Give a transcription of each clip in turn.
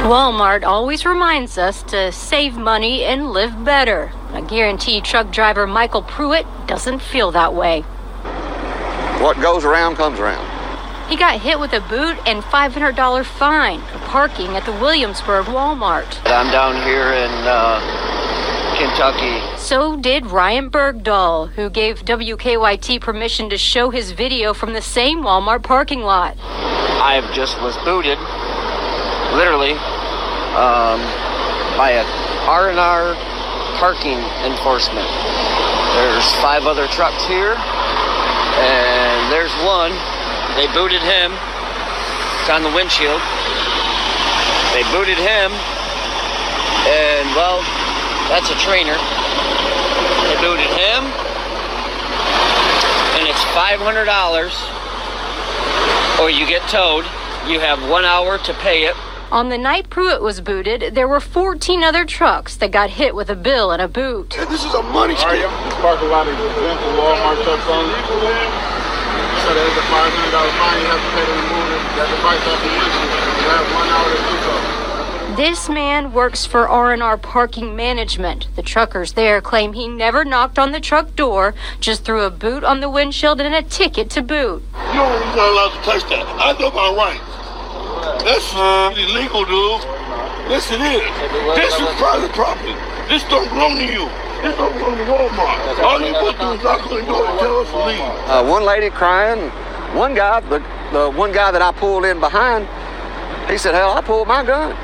Walmart always reminds us to save money and live better. I guarantee truck driver Michael Pruitt doesn't feel that way. What goes around comes around. He got hit with a boot and $500 fine for parking at the Williamsburg Walmart. I'm down here in Kentucky. So did Ryan Bergdahl, who gave WKYT permission to show his video from the same Walmart parking lot. I just was booted, literally, by a R&R parking enforcement. There's 5 other trucks here, and there's one. They booted him. It's on the windshield. They booted him, and, well, that's a trainer. They booted him, and it's $500, or you get towed. You have 1 hour to pay it. On the night Pruitt was booted, there were 14 other trucks that got hit with a bill and a boot. This is a money scheme. This parking lot is exempt from Walmart trucks only. So there's a $500 fine you have to pay to remove it. That's the price off the windshield. You have 1 hour to do so. This man works for R&R Parking Management. The truckers there claim he never knocked on the truck door, just threw a boot on the windshield and a ticket to boot. You're not allowed to touch that. I know my rights. That's illegal, dude. Yes, it is. This is private property. This don't belong to you. This don't belong to Walmart. All you supposed to do is knock on the door and tell us to leave. One lady crying. One guy, the one guy that I pulled in behind, he said, hell, I pulled my gun.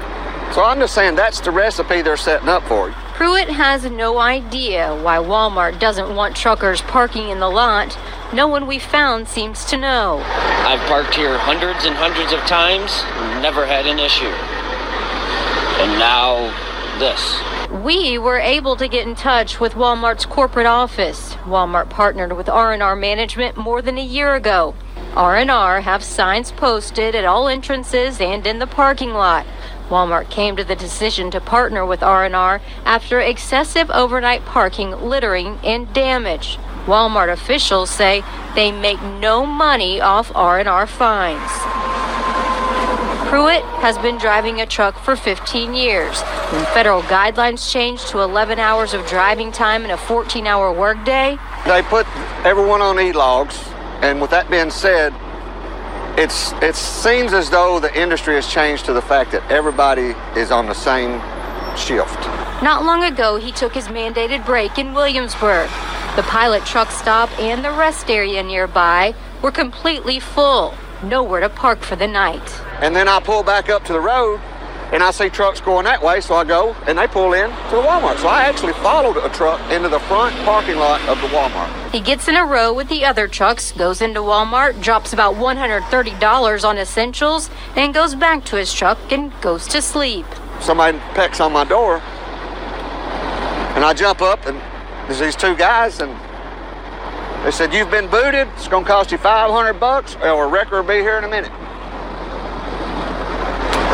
So I'm just saying that's the recipe they're setting up for you. Pruitt has no idea why Walmart doesn't want truckers parking in the lot. No one we found seems to know. I've parked here hundreds and hundreds of times, never had an issue. And now this. We were able to get in touch with Walmart's corporate office. Walmart partnered with R&R Management more than a year ago. R&R have signs posted at all entrances and in the parking lot. Walmart came to the decision to partner with R&R after excessive overnight parking, littering, and damage. Walmart officials say they make no money off R&R fines. Pruitt has been driving a truck for 15 years. When federal guidelines changed to 11 hours of driving time and a 14-hour workday, They put everyone on e-logs, and with that being said, it seems as though the industry has changed to the fact that everybody is on the same shift. not long ago he took his mandated break in Williamsburg. The pilot truck stop and the rest area nearby were completely full. Nowhere to park for the night. And then I pull back up to the road and I see trucks going that way, so I go and they pull in to the Walmart. So I actually followed a truck into the front parking lot of the Walmart. He gets in a row with the other trucks, goes into Walmart, drops about $130 on essentials, and goes back to his truck and goes to sleep. Somebody pecks on my door and I jump up and there's these two guys and they said, "You've been booted. It's going to cost you $500 or a wrecker will be here in a minute."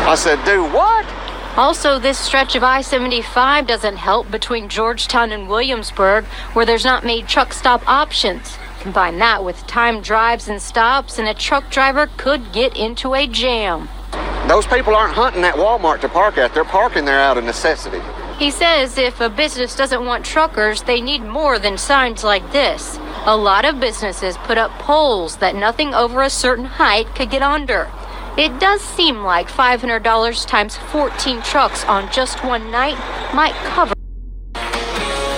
I said, "Do what?" Also, this stretch of I-75 doesn't help between Georgetown and Williamsburg, where there's not many truck stop options. Combine that with timed drives and stops, and a truck driver could get into a jam. Those people aren't hunting that Walmart to park at. They're parking there out of necessity. He says if a business doesn't want truckers, they need more than signs like this. A lot of businesses put up poles that nothing over a certain height could get under. It does seem like $500 times 14 trucks on just one night might cover.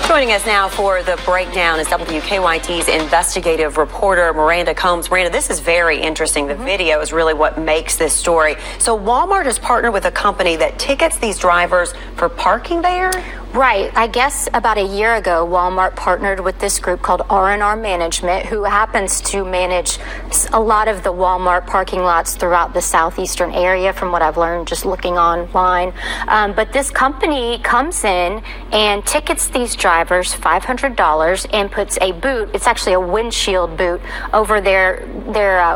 Joining us now for the breakdown is WKYT's investigative reporter, Miranda Combs. Miranda, this is very interesting. The video is really what makes this story. So Walmart has partnered with a company that tickets these drivers for parking there? Right. I guess about a year ago, Walmart partnered with this group called R&R Management, who happens to manage a lot of the Walmart parking lots throughout the southeastern area, from what I've learned just looking online. But this company comes in and tickets these drivers $500 and puts a boot, it's actually a windshield boot, over their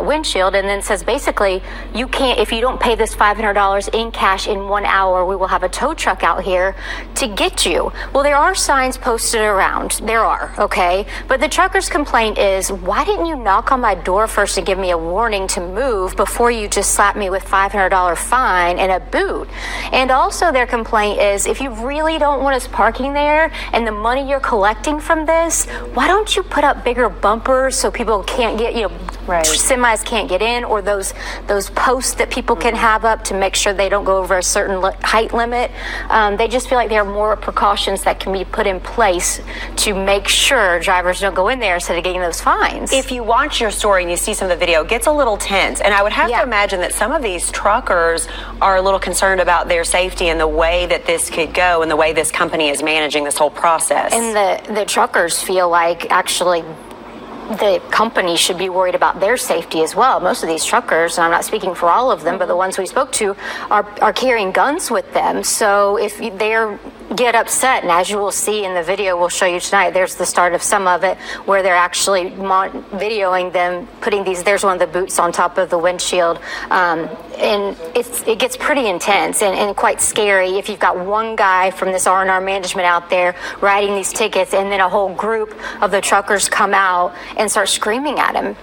windshield, and then says basically, you can't, if you don't pay this $500 in cash in 1 hour, we will have a tow truck out here to get you. Well, there are signs posted around. There are, okay? But the trucker's complaint is, why didn't you knock on my door first and give me a warning to move before you just slapped me with $500 fine and a boot? And also their complaint is, if you really don't want us parking there and the money you're collecting from this, why don't you put up bigger bumpers so people can't get, semis can't get in, or those posts that people can have up to make sure they don't go over a certain height limit. They just feel like there are more precautions that can be put in place to make sure drivers don't go in there instead of getting those fines. If you watch your story and you see some of the video, it gets a little tense. And I would have to imagine that some of these truckers are a little concerned about their safety and the way that this could go and the way this company is managing this whole process. And the truckers feel like actually the company should be worried about their safety as well. Most of these truckers, and I'm not speaking for all of them, but the ones we spoke to are carrying guns with them. So if they're get upset, and as you will see in the video we'll show you tonight, there's the start of some of it where they're actually videoing them putting there's one of the boots on top of the windshield, and it gets pretty intense and quite scary if you've got one guy from this R&R management out there writing these tickets and then a whole group of the truckers come out and start screaming at him.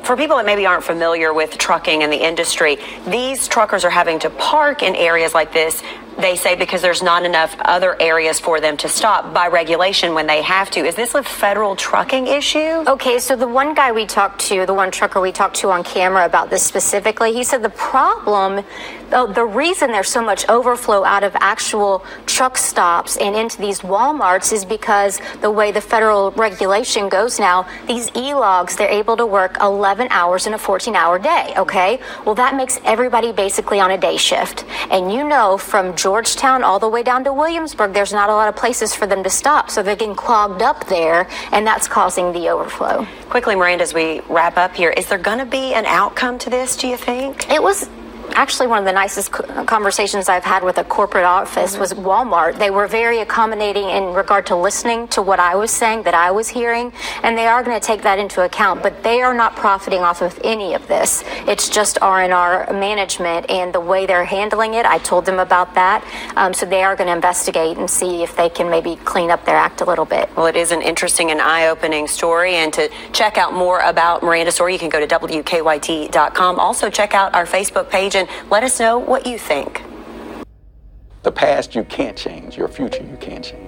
For people that maybe aren't familiar with trucking and the industry, these truckers are having to park in areas like this, they say, because there's not enough other areas for them to stop by regulation when they have to. Is this a federal trucking issue? Okay, so the one guy we talked to, the one trucker we talked to on camera about this specifically, he said the problem, the reason there's so much overflow out of actual truck stops and into these Walmarts is because the way the federal regulation goes now, these e-logs, they're able to work 11 hours in a 14-hour day, okay? Well, that makes everybody basically on a day shift. And you know, from Georgetown all the way down to Williamsburg, there's not a lot of places for them to stop, so they're getting clogged up there, and that's causing the overflow. Quickly, Miranda, as we wrap up here, is there going to be an outcome to this, do you think? It was actually one of the nicest conversations I've had with a corporate office was Walmart. They were very accommodating in regard to listening to what I was saying, that I was hearing, and they are going to take that into account, but they are not profiting off of any of this. It's just R&R management and the way they're handling it. I told them about that, so they are going to investigate and see if they can maybe clean up their act a little bit. Well, it is an interesting and eye-opening story, and to check out more about Miranda's story, you can go to WKYT.com. Also, check out our Facebook page and let us know what you think. The past you can't change, your future you can change.